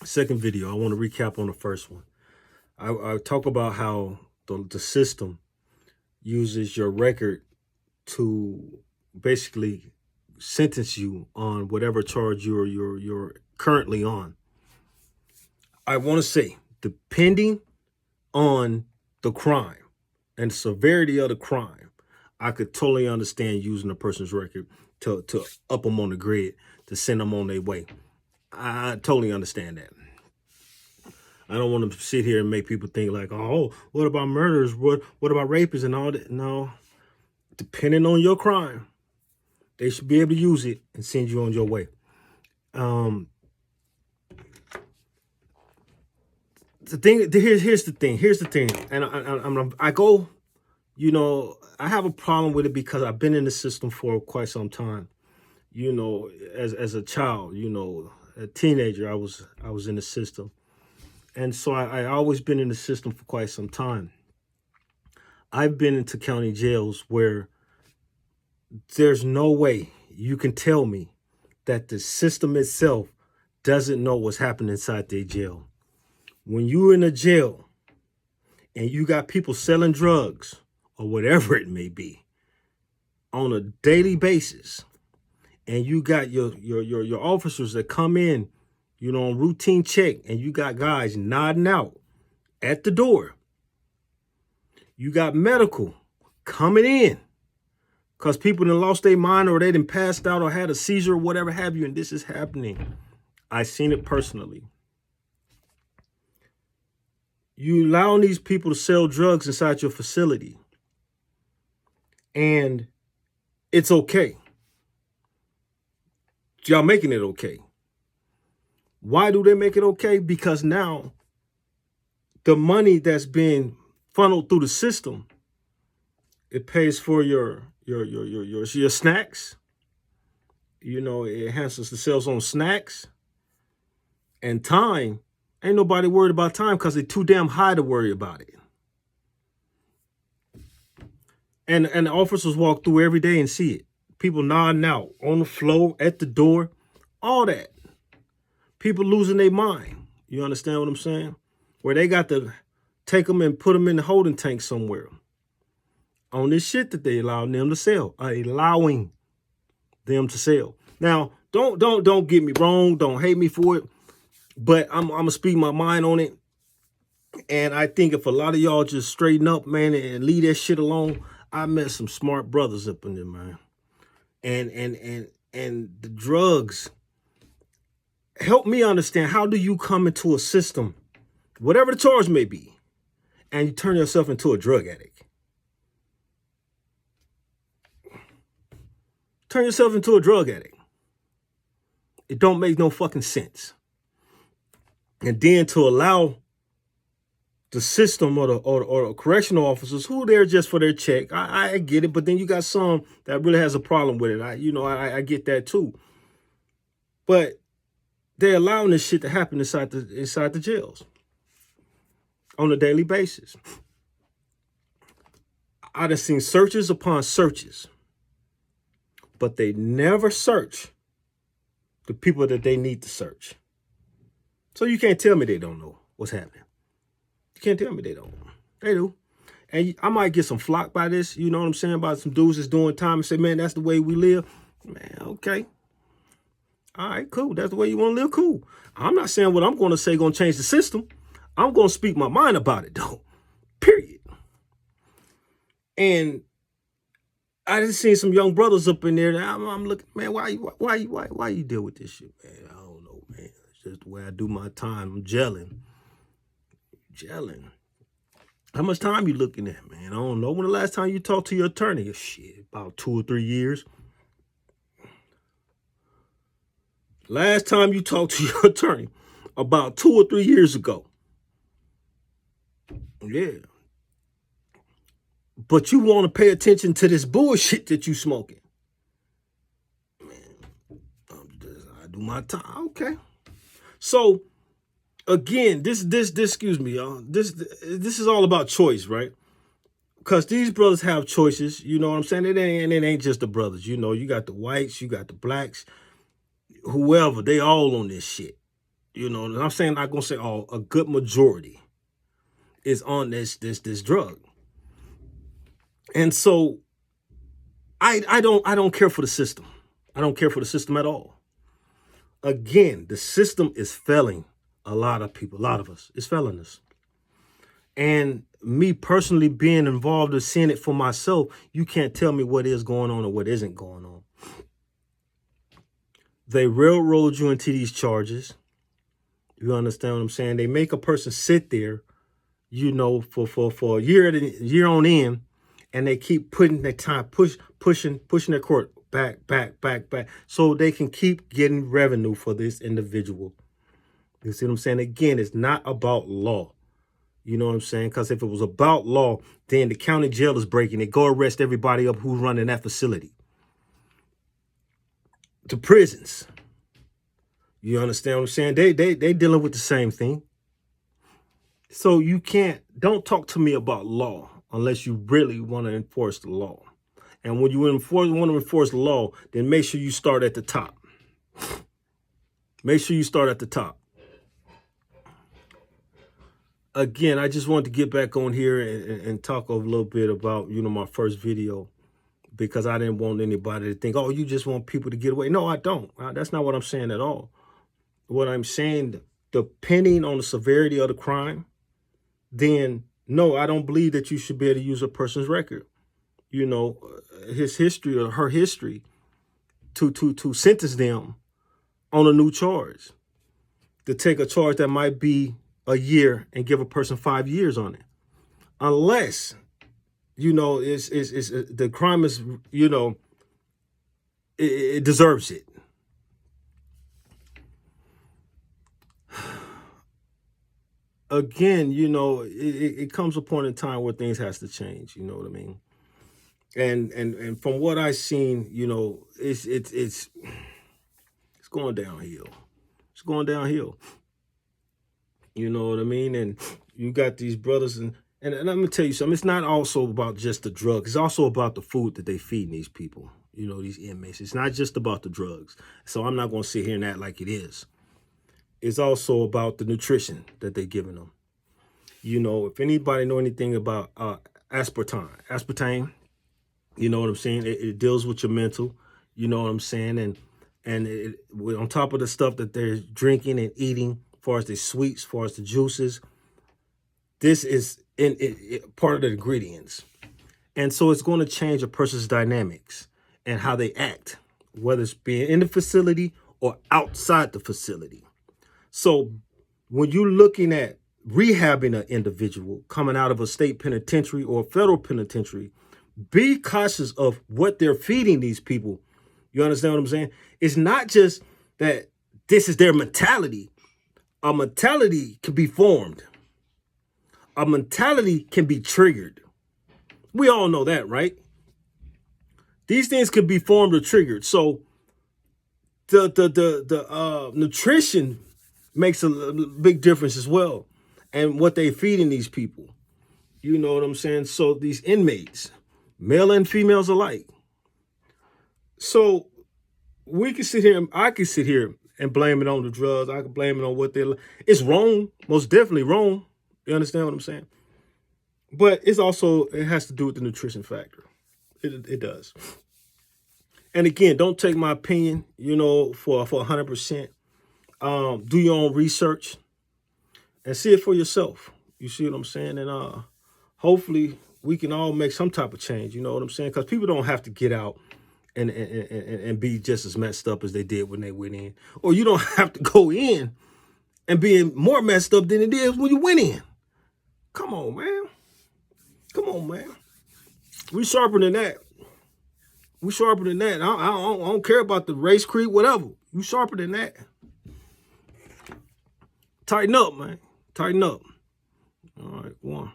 Second video, I want to recap on the first one. I talk about how the system uses your record to basically sentence you on whatever charge you're currently on. I want to say, depending on the crime and the severity of the crime, I could totally understand using a person's record to up them on the grid, to send them on their way. I totally understand that. I don't want to sit here and make people think like, oh, what about murders? What about rapists and all that? No. Depending on your crime, they should be able to use it and send you on your way. Here's the thing. And I go, I have a problem with it because I've been in the system for quite some time. As a child, a teenager, I was in the system. And so I always been in the system for quite some time. I've been into county jails where there's no way you can tell me that the system itself doesn't know what's happening inside their jail. When you're in a jail and you got people selling drugs or whatever it may be on a daily basis, and you got your officers that come in, on routine check, and you got guys nodding out at the door. You got medical coming in because people done lost their mind or they done passed out or had a seizure or whatever have you, and this is happening. I seen it personally. You allowing these people to sell drugs inside your facility, and it's okay. Y'all making it okay. Why do they make it okay? Because now the money that's being funneled through the system, it pays for your snacks. It enhances the sales on snacks and time. Ain't nobody worried about time because they're too damn high to worry about it. And the officers walk through every day and see it. People nodding out on the floor, at the door, all that. People losing their mind. You understand what I'm saying? Where they got to take them and put them in the holding tank somewhere on this shit that they allowing them to sell, allowing them to sell. Now, don't get me wrong. Don't hate me for it, but I'm gonna speak my mind on it. And I think if a lot of y'all just straighten up, man, and leave that shit alone, I met some smart brothers up in there, man. And the drugs help me understand, how do you come into a system, whatever the charge may be, and you turn yourself into a drug addict? Turn yourself into a drug addict. It don't make no fucking sense. And then to allow the system or the correctional officers, who are there just for their check, I get it, but then you got some that really has a problem with it. I get that too. But they're allowing this shit to happen inside the jails on a daily basis. I done seen searches upon searches, but they never search the people that they need to search. So you can't tell me they don't know what's happening. You can't tell me they don't. They do. And I might get some flock by this, you know what I'm saying, about some dudes that's doing time and say, man, that's the way we live. Man, okay. All right, cool. That's the way you want to live? Cool. I'm not saying what I'm going to say going to change the system. I'm going to speak my mind about it, though. Period. And I just seen some young brothers up in there. I'm looking, man, why you deal with this shit, man? I don't know, man. It's just the way I do my time. I'm gelling. How much time you looking at, man? I don't know. When the last time you talked to your attorney? Shit, about 2 or 3 years. Last time you talked to your attorney, about 2 or 3 years ago. Yeah. But you want to pay attention to this bullshit that you smoking. Man, I do my time. Okay. So, again, this excuse me, y'all. This is all about choice, right? Because these brothers have choices. You know what I'm saying? It ain't just the brothers. You got the whites, you got the blacks, whoever. They all on this shit. You know, and I'm saying, not gonna say all, a good majority is on this drug. And so I don't care for the system. I don't care for the system at all. Again, the system is failing a lot of people, a lot of us. It's failing us. And me personally being involved in seeing it for myself, you can't tell me what is going on or what isn't going on. They railroad you into these charges. You understand what I'm saying? They make a person sit there, you know, for a year on end, and they keep putting their time, pushing their court back, so they can keep getting revenue for this individual. You see what I'm saying? Again, it's not about law. You know what I'm saying? Because if it was about law, then the county jail is breaking it. Go arrest everybody up who's running that facility. The prisons. You understand what I'm saying? They dealing with the same thing. So you don't talk to me about law unless you really want to enforce the law. And when you want to enforce the law, then make sure you start at the top. Make sure you start at the top. Again, I just wanted to get back on here and talk a little bit about, you know, my first video, because I didn't want anybody to think, oh, you just want people to get away. No, I don't. That's not what I'm saying at all. What I'm saying, depending on the severity of the crime, then no, I don't believe that you should be able to use a person's record, you know, his history or her history to sentence them on a new charge, to take a charge that might be a year and give a person 5 years on it, unless, you know, it's the crime is, you know, it deserves it. Again, you know, it comes a point in time where things has to change. You know what I mean? And from what I've seen, you know, it's going downhill. It's going downhill. You know what I mean? And you got these brothers, and I'm gonna tell you something. It's not also about just the drugs. It's also about the food that they feed these people. You know, these inmates. It's not just about the drugs. So I'm not gonna sit here and act like it is. It's also about the nutrition that they're giving them. You know, if anybody know anything about aspartame, you know what I'm saying? It deals with your mental. You know what I'm saying? And on top of the stuff that they're drinking and eating, as far as the sweets, as far as the juices, this is part of the ingredients. And so it's going to change a person's dynamics and how they act, whether it's being in the facility or outside the facility. So when you're looking at rehabbing an individual coming out of a state penitentiary or a federal penitentiary, be cautious of what they're feeding these people. You understand what I'm saying? It's not just that this is their mentality. A mentality can be formed. A mentality can be triggered. We all know that, right? These things can be formed or triggered. So the nutrition makes a big difference as well, and what they feeding these people. You know what I'm saying? So these inmates, male and females alike. So we can sit here, I can sit here and blame it on the drugs. I can blame it on what they're, it's wrong, most definitely wrong. You understand what I'm saying? But it's also, it has to do with the nutrition factor. It does. And again, don't take my opinion, you know, for 100%. Do your own research and see it for yourself. You see what I'm saying? And hopefully we can all make some type of change. You know what I'm saying? Because people don't have to get out and be just as messed up as they did when they went in. Or you don't have to go in and be more messed up than it is when you went in. Come on, man. Come on, man. We sharper than that. We sharper than that. I don't care about the race, creed, whatever. You sharper than that. Tighten up, man. Tighten up. All right, one.